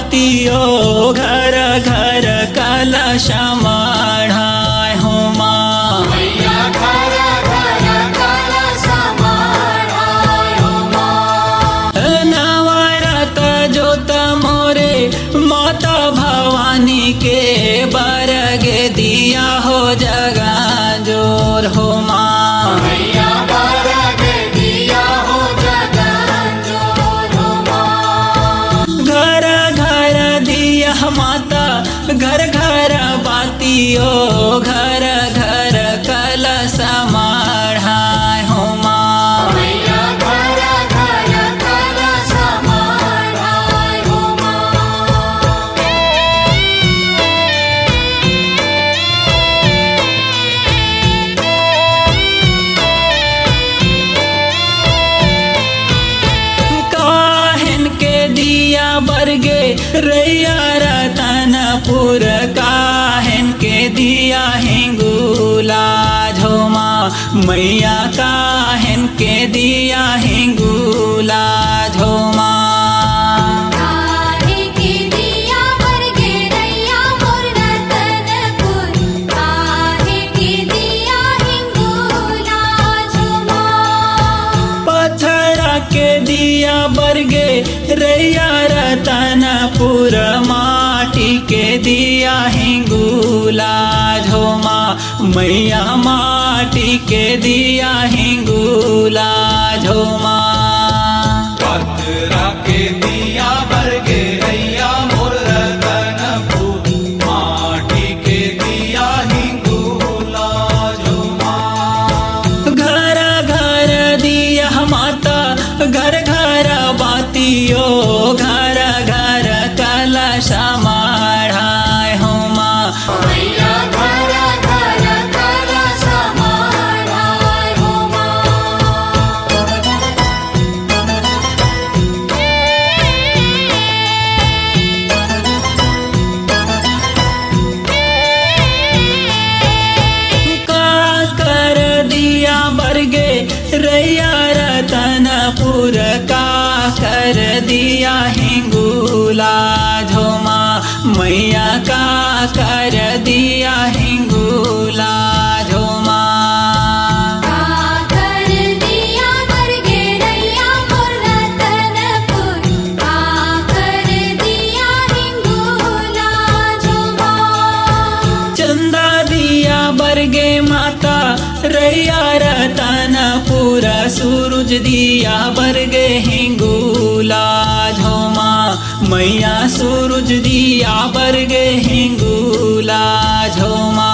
बातियो घर घर कलश मढ़ाए हो माँ। मैया घर घर कलश मढ़ाए हो माँ। नवरत जोत मोरे माता भवानी के बरगे दिया हो जगा जोर हो माँ। मैया बरगे दिया हो जगन जोर हो माँ। घर घर दिया माता घर घर बातियो घर घर कलश मढ़ाए हो माँ। मैया घर घर कलश मढ़ाए हो माँ। काहन के दिया बरगे रैया रतनपुर काहन के दिया हिंगूला झोमा। मैया काहन के दिया हिंगूला झोमा। काहे के दिया बरगे रैया मोर रतनपुर। काहे के दिया हिंगूला झुमा। पत्थर के दिया बरगे रैया रतनपुर माटी के दिया हिंगूला झोमा। मैया माटी के दिया हिंगूला झोमा। पत्थरा के दिया बरगे रैया मोर रतनपुर माटी के दिया हिंगूला झुमा। घर घर दिया माता घर घर बातियो घर घर कलश मढ़ाए हो माँ। मैया घर घर कलश मढ़ाए हो माँ। का कर दिया बरगे रैया रतनपुर का कर दिया हिंगूला झोमा। मैया का कर दिया हिंगूला झोमा। कर दिया बरगे रैया मोर रतनपुर। कर दिया हिंगूला झुमा। चंदा दिया बरगे माता रैया रतनपुर सूरज दिया बरगे हिंगूला झोमा। मैया सूरज दिया बरगे हिंगूला झोमा।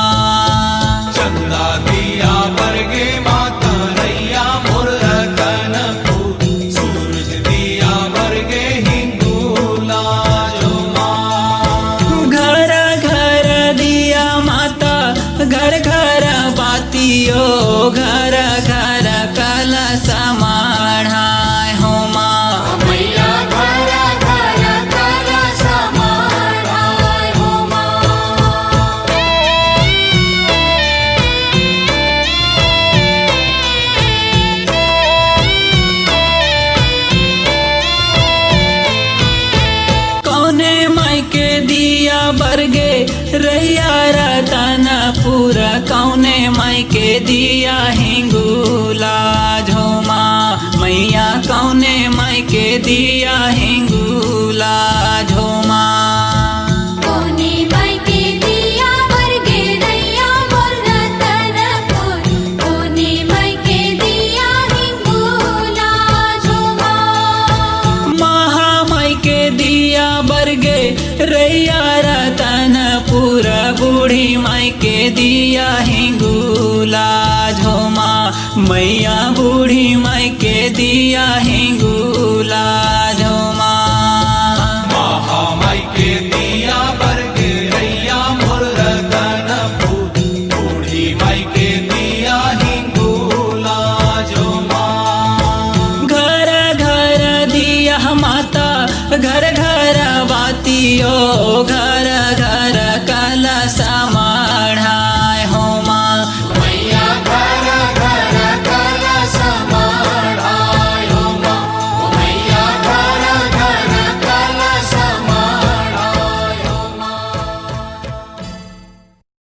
चंदा दिया बरगे माता रैया मोर रतनपुर सूरज दिया बरगे हिंगूला झुमा। घर घर दिया माता घर घर बातियो घर घर कलश मढ़ाए हो माँ। मैया घर घर कलश मढ़ाए हो माँ। कौने माई के दिया बरगे रैया रतनपुर कौने माई के दिया हिंगूला झोमा। मैया कौने माई के दिया हिंगूला झोमा। कोने माई के दिया बरगे रैया मोर रतनपुर। कोने माई के दिया हिंगूला झुमा। महामाई के दिया बरगे रैया रतनपुर बूढ़ी माई के दिया हिंगूला झोमा। मैया बूढ़ी माई के दिया हिंगूला झोमा। महामाई के दिया बरगे रैया मोर रतनपुर बूढ़ी माई के दिया हिंगूला झुमा। घर घर दिया माता घर घर बातियो घर